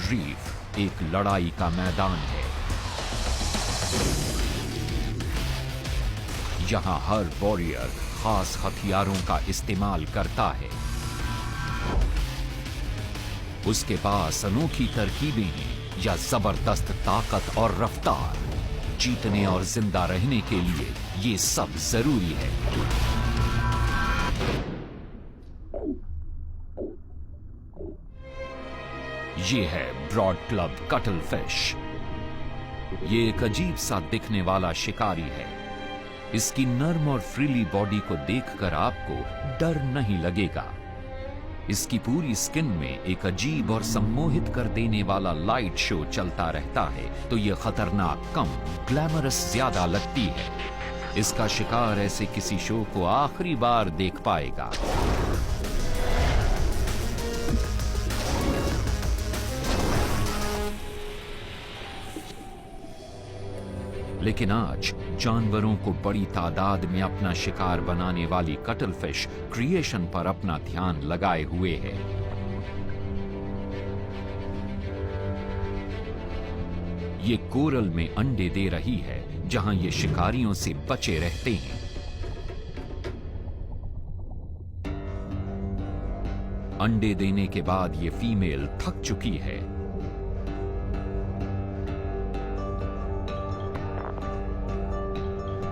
Reef एक लड़ाई का मैदान है। यहां हर वॉरियर खास हथियारों का इस्तेमाल करता है। उसके पास अनोखी तरकीबें हैं या जबरदस्त ताकत और रफ्तार। जीतने और जिंदा रहने के लिए ये सब जरूरी है। ये है ब्रॉड क्लब कटल फिश। ये एक अजीब सा दिखने वाला शिकारी है। इसकी नर्म और फ्रीली बॉडी को देखकर आपको डर नहीं लगेगा। इसकी पूरी स्किन में एक अजीब और सम्मोहित कर देने वाला लाइट शो चलता रहता है, तो ये खतरनाक कम ग्लैमरस ज्यादा लगती है। इसका शिकार ऐसे किसी शो को आखिरी बार देख पाएगा। लेकिन आज जानवरों को बड़ी तादाद में अपना शिकार बनाने वाली कटल फिश क्रिएशन पर अपना ध्यान लगाए हुए है। ये कोरल में अंडे दे रही है, जहां ये शिकारियों से बचे रहते हैं। अंडे देने के बाद ये फीमेल थक चुकी है।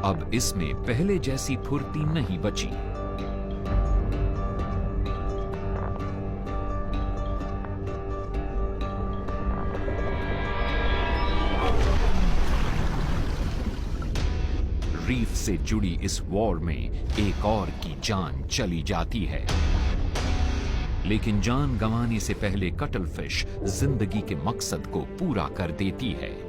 अब इसमें पहले जैसी फुर्ती नहीं बची। रीफ से जुड़ी इस वॉर में एक और की जान चली जाती है। लेकिन जान गंवाने से पहले कटल फिश जिंदगी के मकसद को पूरा कर देती है।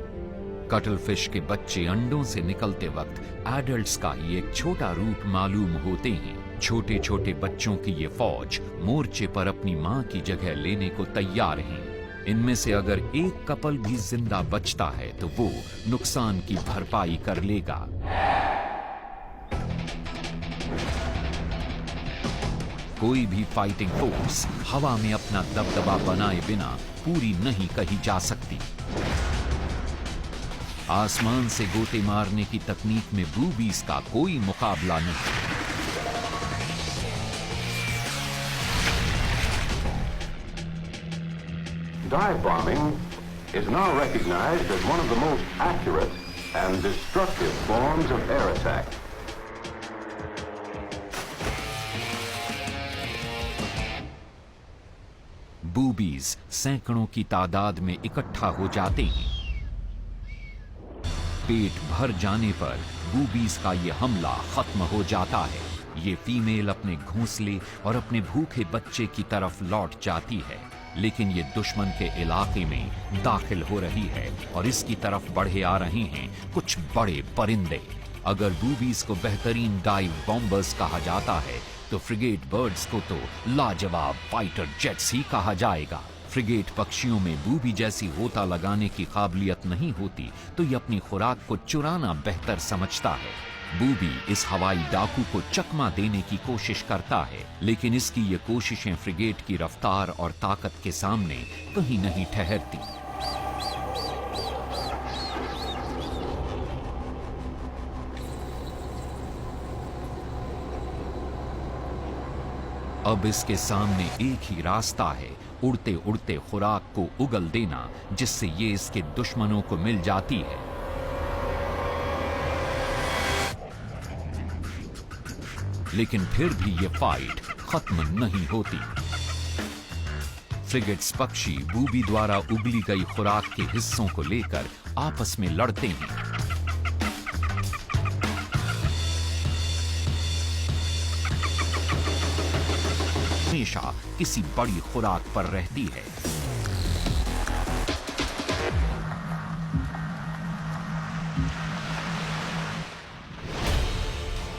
कटल फिश के बच्चे अंडों से निकलते वक्त एडल्ट्स का ही एक छोटा रूप मालूम होते हैं। छोटे छोटे बच्चों की ये फौज मोर्चे पर अपनी मां की जगह लेने को तैयार हैं। इनमें से अगर एक कपल भी जिंदा बचता है तो वो नुकसान की भरपाई कर लेगा। कोई भी फाइटिंग फोर्स हवा में अपना दबदबा बनाए बिना पूरी नहीं कही जा सकती। आसमान से गोते मारने की तकनीक में बूबीज का कोई मुकाबला नहीं। Dive bombing is now recognized as one of the most accurate and destructive forms of air attack. Boobies सैकड़ों की तादाद में इकट्ठा हो जाते हैं। पेट भर जाने पर बूबीज का ये हमला खत्म हो जाता है। ये फीमेल अपने घोंसले और अपने भूखे बच्चे की तरफ लौट जाती है, लेकिन ये दुश्मन के इलाके में दाखिल हो रही है और इसकी तरफ बढ़े आ रहे हैं कुछ बड़े परिंदे। अगर बूबीज को बेहतरीन डाइव बॉम्बर्स कहा जाता है तो फ्रिगेट बर्ड्स को तो लाजवाब फाइटर जेट्स ही कहा जाएगा। फ्रिगेट पक्षियों में बूबी जैसी होता लगाने की काबिलियत नहीं होती, तो ये अपनी खुराक को चुराना बेहतर समझता है। बूबी इस हवाई डाकू को चकमा देने की कोशिश करता है, लेकिन इसकी ये कोशिशें फ्रिगेट की रफ्तार और ताकत के सामने कहीं नहीं ठहरती। अब इसके सामने एक ही रास्ता है, उड़ते उड़ते खुराक को उगल देना, जिससे ये इसके दुश्मनों को मिल जाती है। लेकिन फिर भी ये फाइट खत्म नहीं होती। फ्रिगेट्स पक्षी बूबी द्वारा उगली गई खुराक के हिस्सों को लेकर आपस में लड़ते हैं। हमेशा किसी बड़ी खुराक पर रहती है।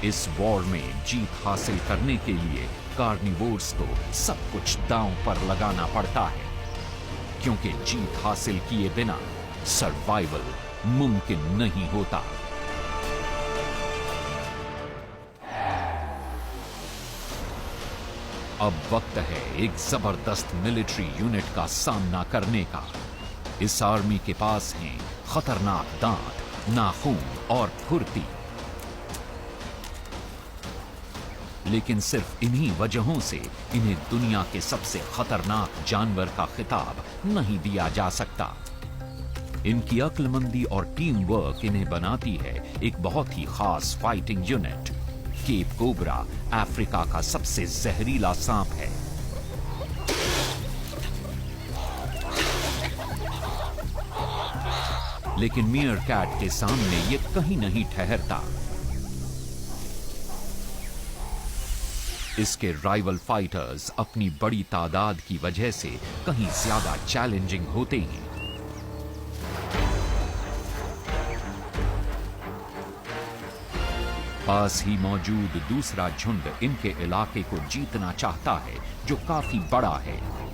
इस वॉर में जीत हासिल करने के लिए कार्निवोर्स को सब कुछ दांव पर लगाना पड़ता है, क्योंकि जीत हासिल किए बिना सर्वाइवल मुमकिन नहीं होता। अब वक्त है एक जबरदस्त मिलिट्री यूनिट का सामना करने का। इस आर्मी के पास हैं खतरनाक दांत, नाखून और फुर्ती। लेकिन सिर्फ इन्हीं वजहों से इन्हें दुनिया के सबसे खतरनाक जानवर का खिताब नहीं दिया जा सकता। इनकी अक्लमंदी और टीम वर्क इन्हें बनाती है एक बहुत ही खास fighting unit. Cape cobra Africa का सबसे जहरीला सांप है। लेकिन मीयरकैट के सामने ये कहीं नहीं ठहरता। इसके राइवल फाइटर्स अपनी बड़ी तादाद की वजह से कहीं ज्यादा चैलेंजिंग होते हैं। पास ही मौजूद दूसरा झुंड इनके इलाके को जीतना चाहता है, जो काफी बड़ा है।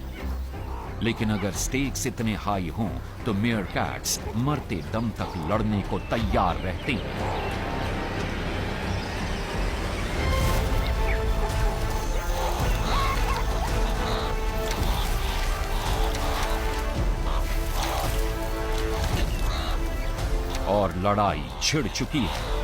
लेकिन अगर स्टेक्स इतने हाई हों तो मीयरकैट्स मरते दम तक लड़ने को तैयार रहते हैं। और लड़ाई छिड़ चुकी है।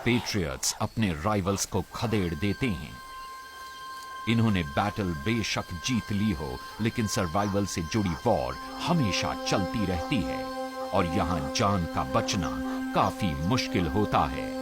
पेट्रियट्स अपने राइवल्स को खदेड़ देते हैं। इन्होंने बैटल बेशक जीत ली हो, लेकिन सर्वाइवल से जुड़ी वॉर हमेशा चलती रहती है और यहां जान का बचना काफी मुश्किल होता है।